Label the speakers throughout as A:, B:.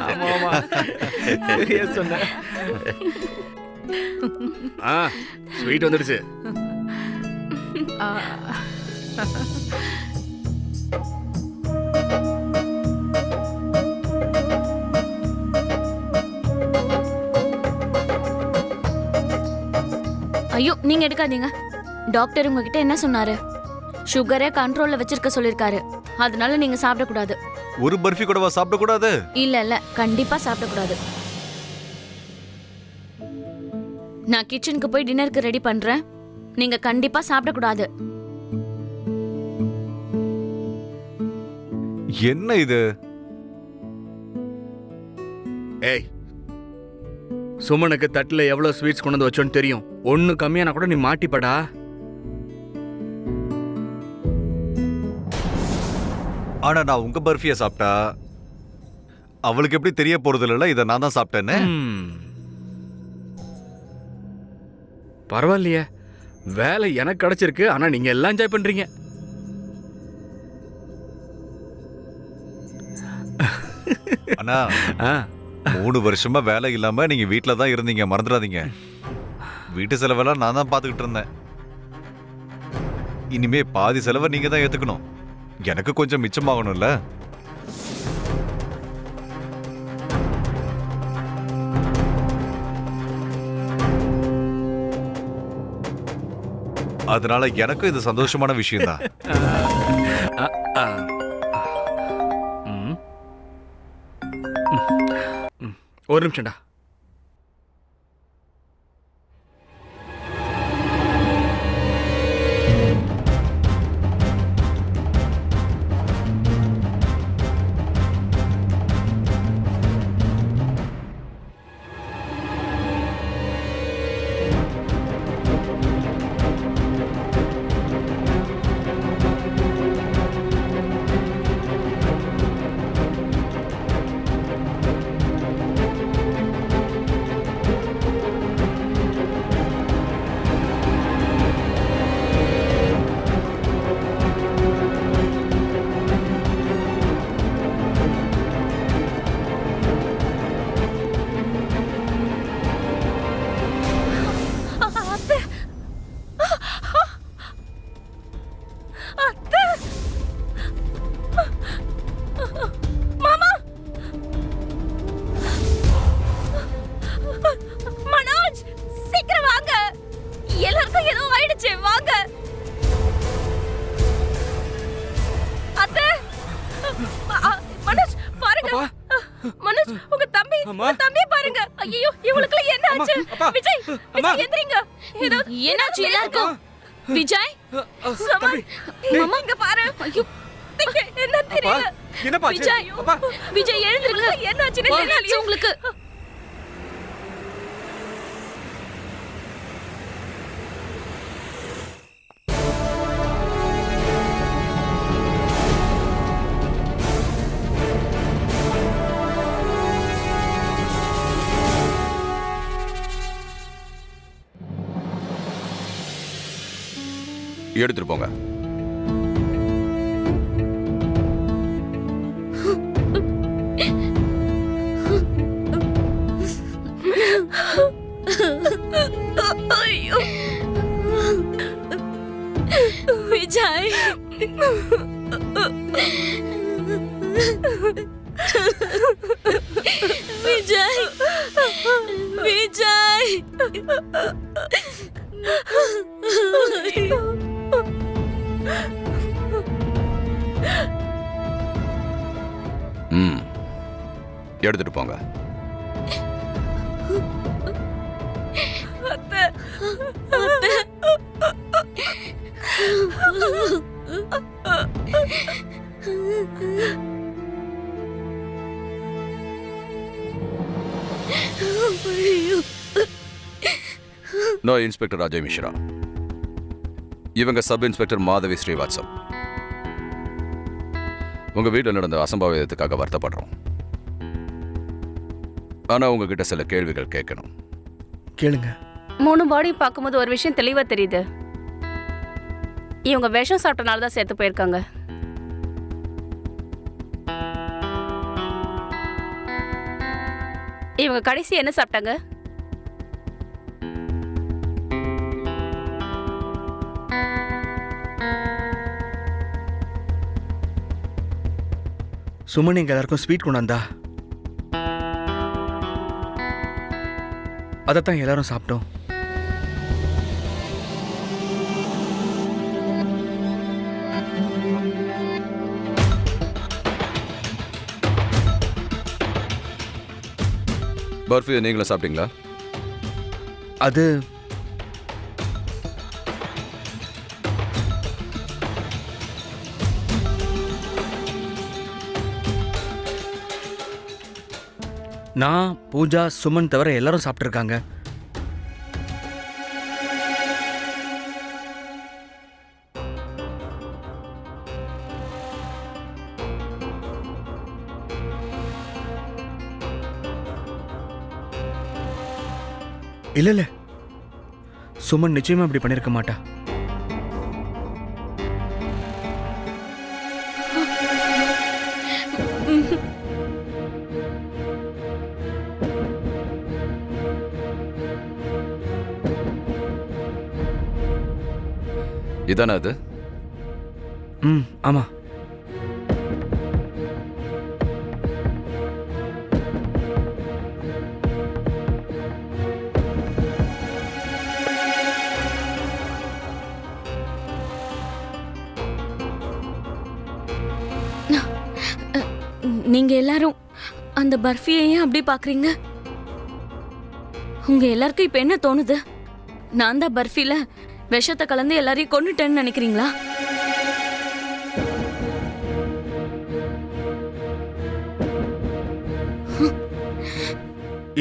A: ஆமா ஆமா சரியா சொன்ன.
B: ஸ்வீட் வந்துடுச்சு.
C: ஐயோ நீங்க எடுக்காதீங்க. டாக்டர் உங்ககிட்ட என்ன சொன்னாரு? சுகரை கண்ட்ரோல்ல வச்சிருக்க சொல்லிருக்காரு. அதனால நீங்க சாப்பிடக்கூடாது.
D: ஒரு பர்ஃபி கூடவா சாப்பிடக்கூடாது?
C: இல்ல கண்டிப்பா சாப்பிடக்கூடாது. நான் கிச்சனுக்கு போய் டின்னருக்கு ரெடி பண்றேன். நீங்க கண்டிப்பா சாப்பிடக்கூடாது.
D: என்ன இது?
B: ஏய், சுமனுக்கு தட்டுல எவ்வளவு ஸ்வீட்ஸ் கொண்டு வந்து வச்சோன்னு தெரியும். ஒண்ணு கம்மியானா கூட நீ மாட்டிப்படா.
D: ஆனா நான் உங்க பர்ஃபியை சாப்பிட்டா அவளுக்கு எப்படி தெரிய போறது இல்ல இதை நான் தான் சாப்பிட்டேன்னு?
B: பரவாயில்லையே, வேலை எனக்கு கிடைச்சிருக்கு. ஆனா நீங்க எல்லாம் என்ஜாய் பண்றீங்க.
D: அண்ணா 3 வருஷமா வேலை இல்லாம நீங்க வீட்டுல தான் இருந்தீங்க, மறந்துடாதீங்க. வீட்டு செலவெல்லாம் நான் தான் பாத்துக்கிட்டு இருந்தேன். இனிமே பாதி செலவை நீங்க தான் ஏத்துக்கணும். எனக்கு கொஞ்சம் மிச்சமாகணும்ல. அதனால எனக்கும் இது சந்தோஷமான விஷயம் தான்.
B: ஒரு நிமிஷம்டா.
C: தம்பியை பாருங்க. ஐயோ இவளுக்கு என்ன ஆச்சு? விஜய் விஜய் எந்திரிங்க. என்னாச்சு எல்லாருக்கும்? விஜய் மாமா இங்க பாரு. ஐயோ என்ன தெரியல.
A: என்னப்பா
C: விஜய் விஜய் எழுந்திருங்க. என்னாச்சு என்னாச்சு உங்களுக்கு?
E: எடுத்துட்டு போங்க.
C: ஐயோ விஜய் விஜய் விஜய்
E: எடுத்துட்டு போங்க. No inspector Ajay Mishra. இவங்க சப் இன்ஸ்பெக்டர் மாதவி ஸ்ரீவாத்சவ். உங்க வீட்டில் நடந்த அசம்பாவிதத்துக்காக வருத்தப்படுறோம். ஆனா உங்ககிட்ட சில கேள்விகள் கேட்கணும்.
B: கேளுங்க.
F: 3 பாடி பார்க்கும்போது ஒரு விஷயம் தெளிவா தெரியுது. இவங்க விஷம் சாப்பிட்டனால தான் செத்து போயிருக்காங்க. இவங்க கடைசி என்ன சாப்பிட்டாங்க?
B: சுமன் எங்க எல்லாருக்கும் ஸ்வீட் கொண்டாந்தா, அதைத்தான் எல்லாரும் சாப்பிட்டோம்.
E: பர்ஃபி நீங்களும் சாப்பிட்டீங்களா?
B: அது நான், பூஜா, சுமன் தவிர எல்லாரும் சாப்பிட்டுருக்காங்க. இல்ல இல்ல, சுமன் நிச்சயமா இப்படி பண்ணிருக்க மாட்டா.
E: இதானே அது?
B: ஆமா.
C: நீங்க எல்லாரும் அந்த பர்ஃபியை ஏன் அப்படி பாக்குறீங்க? உங்க எல்லாருக்கும் இப்ப என்ன தோணுது? நான் தான் பர்ஃபில விஷத்தை கலந்து எல்லாரையும் கொன்னுட்டேன்னு நினைக்கிறீங்களா?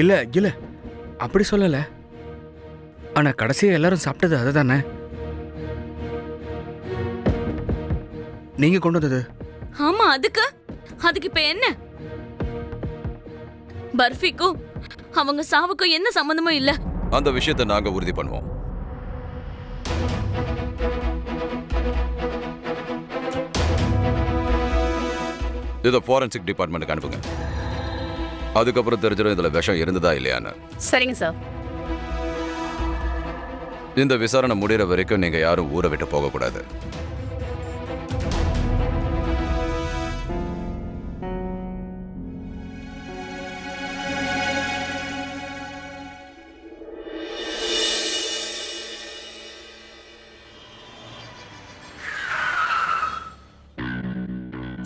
B: இல்ல இல்ல, அப்படி சொல்லல. ஆனா கடைசியா எல்லாரும் சாப்பிட்டது அதுதானே. நீங்க கொண்டு வந்தது.
C: ஆமா, அதுக்கு இப்ப என்ன? பர்ஃபிக்கும் அவங்க சாவுக்கும் என்ன சம்பந்தமும் இல்ல.
E: அந்த விஷயத்தை நாங்க உறுதி பண்ணுவோம். இதை ஃபாரன்சிக் டிபார்ட்மெண்ட்டுக்கு அனுப்புங்க. அதுக்கப்புறம் தெரிஞ்சிடும் இதுல விஷம் இருந்ததா இல்லையான்னு.
F: சரிங்க சார்.
E: இந்த விசாரணை முடிகிற வரைக்கும் நீங்க யாரும் ஊரை விட்டு போகக்கூடாது.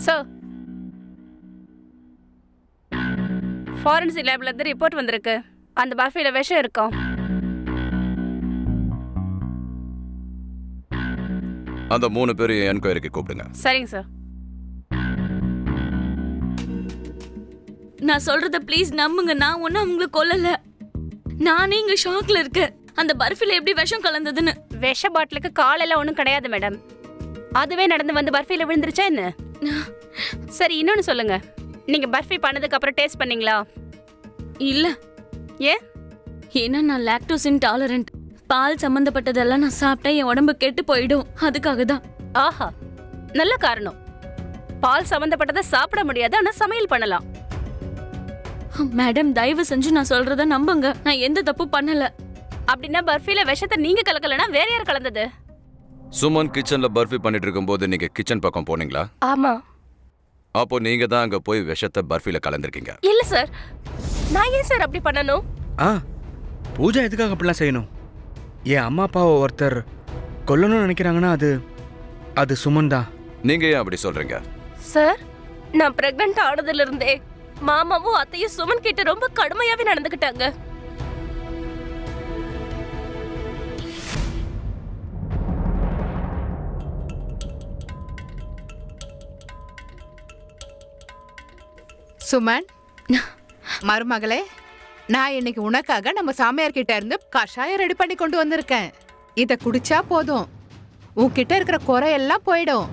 F: சார், ஃபாரன்சிக் லேப்ல இருந்து ரிப்போர்ட் வந்திருக்கு. அந்த பர்ஃபில விஷம் இருக்கும்.
E: அந்த 3 பேரையும் என்கொயரிக்கு கூப்பிடுங்க.
F: சரிங்க சார்.
C: நான் சொல்றத ப்ளீஸ் நம்புங்க. நான் ஒன்னும் அவங்களை கொல்லல. நானே இங்க ஷாக்ல இருக்கேன். அந்த பர்ஃபில எப்படி விஷம் கலந்ததுன்னு.
F: விஷ பாட்டிலுக்கு காலெல்லாம் ஒன்றும் கிடையாது மேடம். அதுவே நடந்து வந்து பர்ஃபில விழுந்துருச்சா என்ன? சரி, இன்னொன்னு சொல்லுங்க. நீங்க பர்ஃபி பண்ணதுக்கு அப்புறம் டேஸ்ட் பண்ணீங்களா?
C: இல்ல.
F: ஏன்?
C: ஏன்னா நான் லாக்டோஸ் இன்டாலரண்ட். பால் சம்பந்தப்பட்டதெல்லாம் நான் சாப்பிட்டா என் உடம்பு கெட்டு போயிடும். அதுக்காக தான்.
F: ஆஹா, நல்ல காரணம். பால் சம்பந்தப்பட்டதை சாப்பிட முடியாது, ஆனா சமையல் பண்ணலாம்.
C: மேடம், தயவு செஞ்சு நான் சொல்றத நம்புங்க. நான் எந்த தப்பு பண்ணல.
F: அப்படின்னா பர்ஃபில விஷத்தை நீங்க கலக்கலனா வேற யார் கலந்தது?
E: சுமன் கிச்சன்ல பர்ஃபி பண்ணிட்டு இருக்கும்போது நீங்க கிச்சன் பக்கம் போனீங்களா?
F: ஆமா.
E: அப்போ நீங்க தான் அங்க போய் விஷத்தை பர்ஃபில கலந்துருக்கீங்க.
F: இல்ல சார், நான் ஏன் சார் அப்படி பண்ணணும்?
B: பூஜா எதுக்காக அப்படிலாம் செய்யணும்? என் அம்மா அப்பாவை ஒருத்தர் கொல்லணும்னு நினைக்கிறாங்கன்னா அது சுமன் தான்.
E: நீங்க ஏன் அப்படி சொல்றீங்க?
F: சார், நான் பிரெக்னன்ட் ஆனதுல இருந்தே மாமாவும் அத்தையும் சுமன் கிட்ட ரொம்ப கடுமையாவே நடந்துக்கிட்டாங்க.
G: சுமன், மருமகளே, நான் இன்னைக்கு உனக்காக நம்ம சாமியார் கிட்ட இருந்து கஷாயம் ரெடி பண்ணி கொண்டு வந்திருக்கேன். இத குடிச்சா போதும், உன்கிட்ட இருக்கிற குறையெல்லாம் போயிடும்.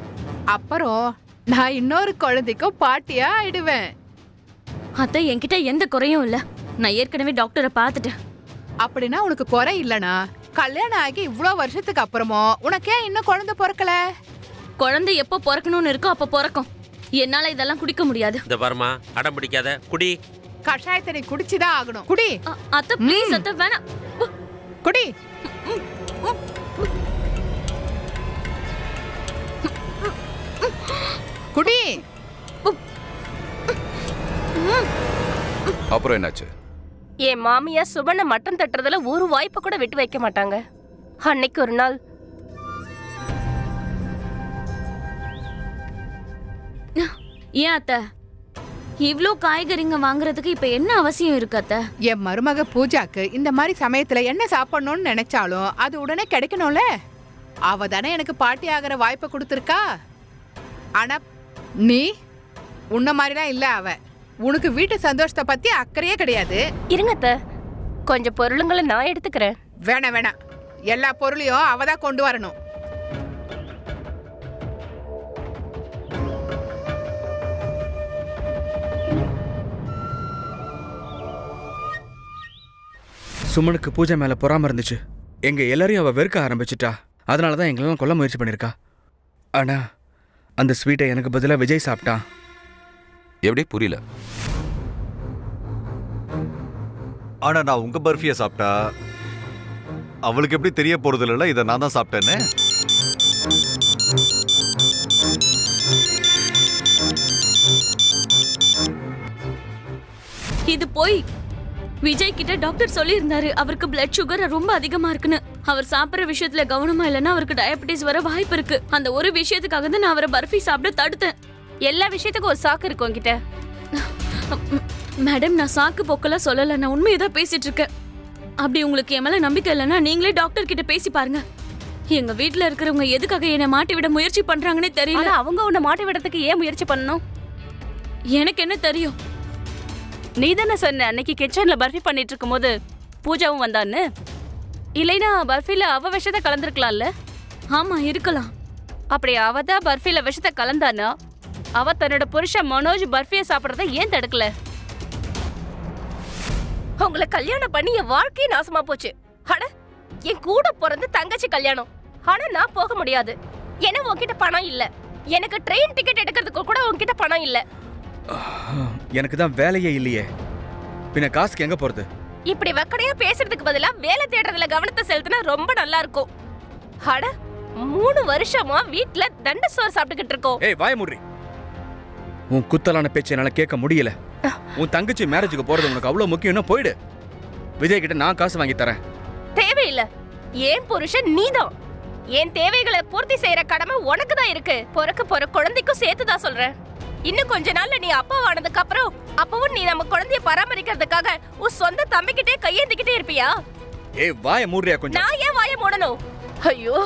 G: அப்புறம் நான் இன்னொரு குழந்தைக்கும் பாட்டியா ஆயிடுவேன்.
C: அத்தை, என்கிட்ட எந்த குறையும் இல்ல. நான் ஏற்கனவே டாக்டரை பார்த்துட்டேன்.
G: அப்படின்னா உனக்கு குறை இல்லனா கல்யாணம் ஆகி இவ்வளோ வருஷத்துக்கு அப்புறமும் உனக்கே இன்னும் குழந்தை பிறக்கல?
C: குழந்தை எப்போ பிறக்கணும்னு இருக்கோ அப்ப பிறக்கும். என்னால இதெல்லாம் குடிக்க முடியாது.
A: இந்த பாருமா, அடம் பிடிக்காத, குடி.
G: கஷாயத்தை நீ குடிச்சுதான் ஆகணும். குடி
C: அத்தை ப்ளீஸ் அத்தை வேணாம்.
G: குடி. குடி.
E: அப்புறம் என்னாச்சு?
C: என் மாமியா சுபனை மட்டம் தட்டுறதுல ஒரு வாய்ப்பை கூட விட்டு வைக்க மாட்டாங்க. அன்னைக்கு ஒரு நாள் ஏன் அத்தை இவ்ளோ காய்கறிங்க வாங்குறதுக்கு இப்ப என்ன அவசியம் இருக்கு அத்தை?
G: என் மருமக பூஜாக்கு இந்த மாதிரி சமயத்துல என்ன சாப்பிடணும்னு நினைச்சாலும் அது உடனே கிடைக்கணும்ல. அவ தானே எனக்கு பாட்டி ஆகிற வாய்ப்பை கொடுத்துருக்கா. ஆனா நீ உன்ன மாதிரிலாம் இல்ல. அவ உனக்கு வீட்டு சந்தோஷத்தை பத்தி அக்கறையே கிடையாது.
C: இருங்க அத்தை, கொஞ்சம் பொருளுங்களை நான் எடுத்துக்கிறேன்.
G: வேணாம் வேணாம், எல்லா பொருளையும் அவதான் கொண்டு வரணும்.
B: சுமனுக்கு பூஜை மேல பொறாம இருந்துச்சு. எங்க எல்லாரையும் அவ வெறுக்க ஆரம்பிச்சிட்டா. அதனாலதான் எங்களெல்லாம் கொல்ல முயற்சி பண்ணிருக்கா. ஆனா அந்த ஸ்வீட்டை எனக்கு பதிலா விஜய் சாப்பிட்டான்.
E: எப்படி? புரியல.
D: ஆனா நான் உங்க பர்ஃபியை சாப்பிட்டா அவளுக்கு எப்படி தெரிய போறது இல்ல இதை நான் தான் சாப்பிட்டேன்னு.
C: இது போய் விஜய் கிட்ட டாக்டர் சொல்லி இருந்தாரு அவருக்கு பிளட் சுகர் ரொம்ப அதிகமா இருக்குன்னு. அவர் சாப்பிடுற விஷயத்துல கவனமா இல்லைன்னா அவருக்கு டயபெட்டிஸ் வர வாய்ப்பு இருக்கு. அந்த ஒரு விஷயத்துக்காக தான் நான் அவரை பர்ஃபி சாப்பிட தடுத்தேன். எல்லா விஷயத்துக்கும் ஒரு சாக்கு இருக்கு உங்ககிட்ட. மேடம், நான் சாக்கு போக்கெல்லாம் சொல்லல, நான் உண்மையதான் பேசிட்டு இருக்கேன். அப்படி உங்களுக்கு என் மேல நம்பிக்கை இல்லைன்னா நீங்களே டாக்டர் கிட்ட பேசி பாருங்க. எங்க வீட்டுல இருக்கிறவங்க எதுக்காக என்னை மாட்டி விட முயற்சி பண்றாங்கன்னே தெரியல. அவங்க உன்னை மாட்டி விடறதுக்கு ஏன் முயற்சி பண்ணணும்? எனக்கு என்ன தெரியும்?
F: நீ தானே சொன்ன அன்னைக்கு கிச்சன்ல பர்ஃபி பண்ணிட்டு இருக்கும்போது பூஜாவும் வந்தான்னு. இல்லைன்னா பர்ஃபில அவ விஷத்தை கலந்துருக்கலாம்ல.
C: ஆமா, இருக்கலாம்.
F: அப்படி அவ தான் பர்ஃபில விஷத்தை கலந்தானா அவ தன்னோட புருஷன் மனோஜ் பர்ஃபியை சாப்பிடறத ஏன் தடுக்கல?
C: உங்களை கல்யாணம் பண்ணி என் வாழ்க்கையே நாசமா போச்சு. அட, என் கூட பிறந்து தங்கச்சி கல்யாணம். ஆனா நான் போக முடியாது. ஏன்னா உன்கிட்ட பணம் இல்ல. எனக்கு ட்ரெயின் டிக்கெட் எடுக்கிறதுக்கு கூட உன்கிட்ட பணம் இல்ல.
B: எனக்கு தான் வேலையே இல்லையே, பின்ன காசுக்கு எங்க போறது?
C: இப்படி வக்கடையா பேசுறதுக்கு பதிலா வேலை தேடுறதுல கவனத்தை செலுத்தினா ரொம்ப நல்லா இருக்கும். அட, 3 வருஷமா வீட்ல தண்ட சோறு சாப்பிட்டுக்கிட்டு இருக்கோம்.
B: ஏய், வாய மூடி. உன் குத்தலான பேச்சை என்னால கேட்க முடியல. உன் தங்கச்சி மேரேஜுக்கு போறது உனக்கு அவ்வளவு முக்கியம்னா போயிடு. விஜய் கிட்ட நான் காசு வாங்கி தரேன்.
C: தேவையில்ல. ஏன் புருஷன் நீதான். என் தேவைகளை பூர்த்தி செய்யற கடமை உனக்கு தான் இருக்கு. பிறக்க போற குழந்தைக்கும் சேர்த்துதான் சொல்றேன். இன்னும் கொஞ்ச நாள்ல நீ அப்பாவானதுக்கு அப்புறம் அப்பவும் நீ நம்ம குழந்தைய பராமரிக்கிறதுக்காக உன் சொந்த தம்பிக்கிட்டே கையேந்திக்கிட்டே இருப்பியா?
B: ஏய், வாய மூடுறியா கொஞ்சம்?
C: நான் ஏன் வாய மூடணும்? ஐயோ,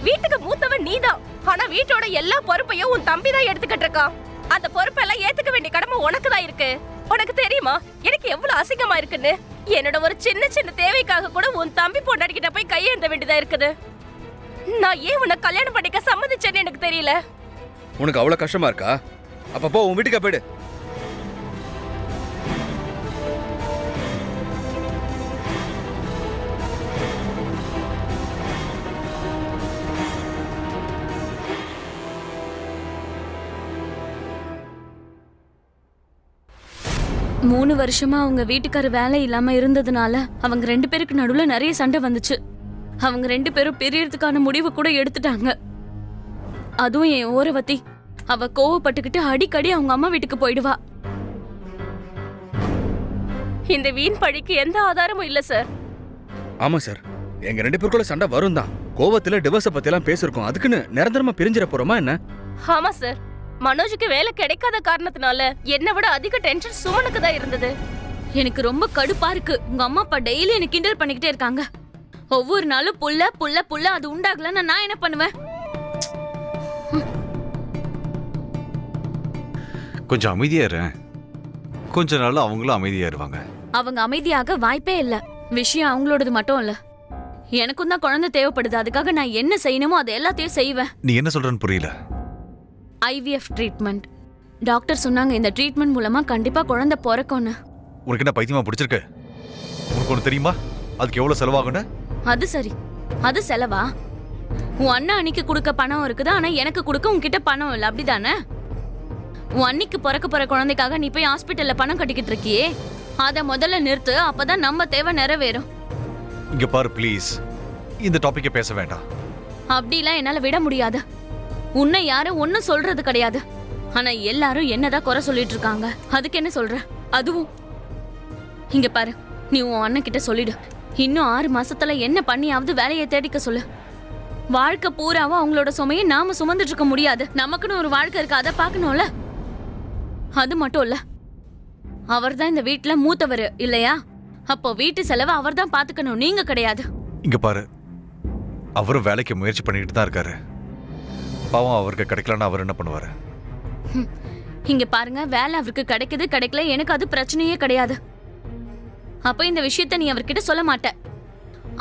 C: வீட்டுக்கு மூத்தவன் நீதான். ஆனா வீட்டோட எல்லா பொறுப்பையும் உன் தம்பி தான் எடுத்துக்கிட்டு இருக்கான். அந்த பொறுப்பெல்லாம் ஏத்துக்க வேண்டிய கடமை உனக்கு தான் இருக்கு. உனக்கு தெரியுமா எனக்கு எவ்வளவு அசிங்கமா இருக்குன்னு? என்னோட ஒரு சின்ன சின்ன தேவைக்காக கூட உன் தம்பி பொண்டாட்டிக்கிட்ட போய் கையேந்த வேண்டியதா இருக்குது. நான் ஏன் உன்னை கல்யாணம் பண்ணிக்க சம்மதிச்சேன்னு எனக்கு தெரியல.
B: உனக்கு அவ்வளவு கஷ்டமா இருக்கா? அப்ப போ, உன் வீட்டுக்கு போயிடு.
C: மூணு வருஷமா அவங்க வீட்டுக்கார வேலை இல்லாம இருந்ததுனால அவங்க 2 பேருக்கு நடுவுல நிறைய சண்டை வந்துச்சு. அவங்க 2 பேரும் பிரியறதுக்கான முடிவு கூட எடுத்துட்டாங்க. அதுவும் என் ஓரவத்தி, அவ கோவப்பட்டுக்கிட்டு அடிக்கடி அவங்க அம்மா வீட்டுக்கு போயிடுவா. இந்த வீண் பழிக்கு எந்த ஆதாரமும் இல்ல சார்.
B: ஆமா சார், எங்க 2 பேருக்குள்ள சண்டை வரும் தான். கோவத்துல டிவோர்ஸ பத்தி எல்லாம் பேசிருக்கோம். அதுக்குன்னு நிரந்தரமா பிரிஞ்சிட போறோமா என்ன?
C: ஆமா சார், மனோஜுக்கு வேலை கிடைக்காத காரணத்தினால என்னை விட அதிக டென்ஷன் சுமனுக்கு தான் இருந்தது. எனக்கு ரொம்ப கடுப்பா இருக்கு. உங்க அம்மா அப்பா டெய்லி எனக்கு கிண்டல் பண்ணிக்கிட்டே இருக்காங்க. ஒவ்வொரு நாளும் புள்ள புள்ள புள்ள அது உண்டாகலன்னா நான் என்ன பண்ணுவேன்?
D: கொஞ்சம் அமைதியா இரு. கொஞ்ச நாள் அவங்களும் அமைதியா இருவாங்க.
C: அவங்க அமைதியாக வாய்ப்பே இல்ல. விஷயம் அவங்களோடது மட்டும் இல்ல, எனக்கும் தான் குழந்தை தேவைப்படுது. அதுக்காக நான் என்ன செய்யணுமோ அது எல்லாத்தையும் செய்வேன்.
D: நீ என்ன சொல்றன்னு புரியல.
C: IVF treatment. டாக்டர் சொன்னாங்க இந்த ட்ரீட்மெண்ட் மூலமா கண்டிப்பா குழந்தை பிறக்கும்னு.
D: உனக்கு என்ன பைத்தியமா பிடிச்சிருக்கு? உனக்கு ஒன்று தெரியுமா அதுக்கு எவ்வளவு செலவாகுன்னு?
C: அது சரி, அது செலவா? உன் அண்ணா அன்னைக்கு கொடுக்க பணம் இருக்குது, ஆனா எனக்கு கொடுக்க உன்கிட்ட பணம் இல்லை, அப்படிதானே? உன் அன்னைக்கு பிறக்க போற குழந்தைக்காக நீ போய் ஹாஸ்பிட்டல்ல பணம் கட்டிக்கிட்டு இருக்கியே, அத முதல்ல நிறுத்து, அப்பதான் நம்ம தேவை நிறைவேறும்.
D: இங்க பாரு ப்ளீஸ், இந்த டாபிக்கை பேச வேண்டாம்.
C: அப்படிலாம் என்னால விட முடியாது. உன்னை யாரும் ஒன்னும் சொல்றது கிடையாது. ஆனா எல்லாரும் என்னதான் குறை சொல்லிட்டு இருக்காங்க. அதுக்கு என்ன சொல்ற? அதுவும் இங்க பாரு, நீ உன் அண்ணன் கிட்ட சொல்லிடு. இன்னும் 6 மாசத்துல என்ன பண்ணியாவது வேலையை தேடிக்க சொல்லு. வாழ்க்கை பூராவும் அவங்களோட சுமையை நாம சுமந்துட்டு இருக்க முடியாது. நமக்குன்னு ஒரு வாழ்க்கை இருக்கு, அதை பார்க்கணும்ல. அது மட்டும் இல்ல, அவர்தான் இந்த வீட்டுல மூத்தவர் இல்லையா? அப்போ வீட்டு செலவை அவர் தான் பாத்துக்கணும், நீங்க கிடையாது.
D: இங்க பாரு, அவரும் வேலைக்கு முயற்சி பண்ணிட்டு தான் இருக்காரு. பாவம் அவருக்கு கிடைக்கலன்னா அவர் என்ன பண்ணுவாரு?
C: இங்க பாருங்க, வேலை அவருக்கு கிடைக்குது கிடைக்கல எனக்கு அது பிரச்சனையே கிடையாது. அப்ப இந்த விஷயத்த நீ அவர்கிட்ட சொல்ல மாட்ட.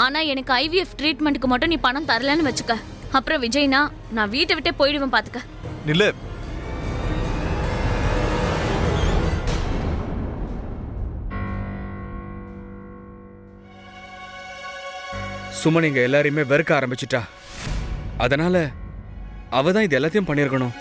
C: ஆனா எனக்கு IVF ட்ரீட்மெண்ட்டுக்கு மட்டும் நீ பணம் தரலன்னு வச்சுக்க, அப்புறம் விஜய்னா நான் வீட்டை விட்டே போயிடுவேன் பாத்துக்க.
D: இல்ல
B: சுமன் எங்க எல்லாரையுமே வெறுக்க ஆரம்பிச்சிட்டா. அதனால அவ தான் இது எல்லாத்தையும் பண்ணியிருக்கணும்.